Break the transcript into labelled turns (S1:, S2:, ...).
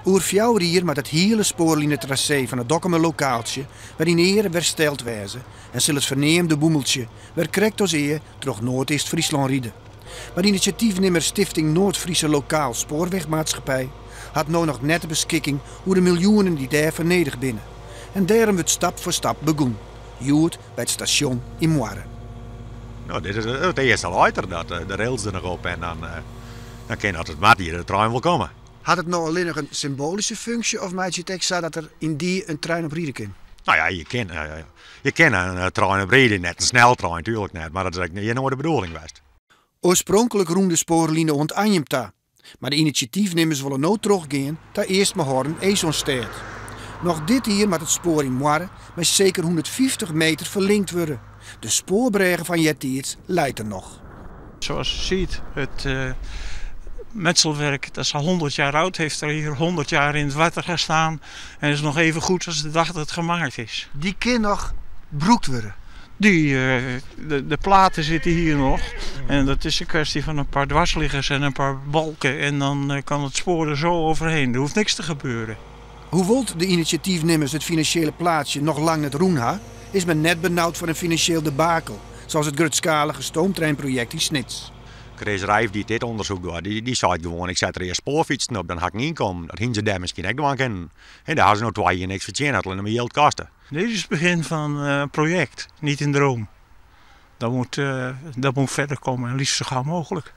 S1: Oer 4 jaar met het hele spoorlijnentracé van het Dokkumer lokaaltje waarin ere hersteld wezen en zal het verneemde boemeltje weer correct als terug Noord-East-Friesland rieden. Maar initiatiefnemer Stichting Noord-Friese Lokaal Spoorwegmaatschappij had nou nog net de beschikking hoe de miljoenen die daar vernedig binnen. En daarom wordt stap voor stap begonnen. Joet bij het station in Moire.
S2: Nou, dit is het eerste later dat de rails er nog op en dan kan het mat hier de trein wel komen.
S1: Had het nou alleen nog een symbolische functie of maakt je het extra dat er in die een trein op rieden kan?
S2: Nou ja, je kan een trein op rijden, net een sneltrein natuurlijk net, maar dat is eigenlijk nooit de bedoeling geweest.
S1: Oorspronkelijk roemde spoorlijnen ont Anjemta, maar de initiatiefnemers willen nooit teruggaan daar eerst maar horen zo'n stad. Nog dit hier met het spoor in Moire met zeker 150 meter verlinkt worden. De spoorbregen van Jettiers leidt er nog.
S3: Zoals je ziet, het metselwerk, dat is al 100 jaar oud, heeft er hier 100 jaar in het water gestaan en is nog even goed als de dag dat het gemaakt is.
S1: Die kan nog broekt worden.
S3: De platen zitten hier nog en dat is een kwestie van een paar dwarsliggers en een paar balken en dan kan het spoor er zo overheen. Er hoeft niks te gebeuren.
S1: Hoe wilt de initiatiefnemers het financiële plaatsje nog lang het roenha, is men net benauwd voor een financieel debakel, zoals het grootschalige stoomtreinproject in Snits.
S2: Chris Rijf die dit onderzoek doet, die zei gewoon, ik zet er eerst spoorfietsen op, dan ga ik niet inkomen. Dat gaan ze daar misschien ook doen kennen. En daar hadden ze nog 2 jaar niks verdiend, dat alleen maar geld kosten.
S3: Dit is het begin van een project, niet een droom. Dat moet verder komen en liefst zo gauw mogelijk.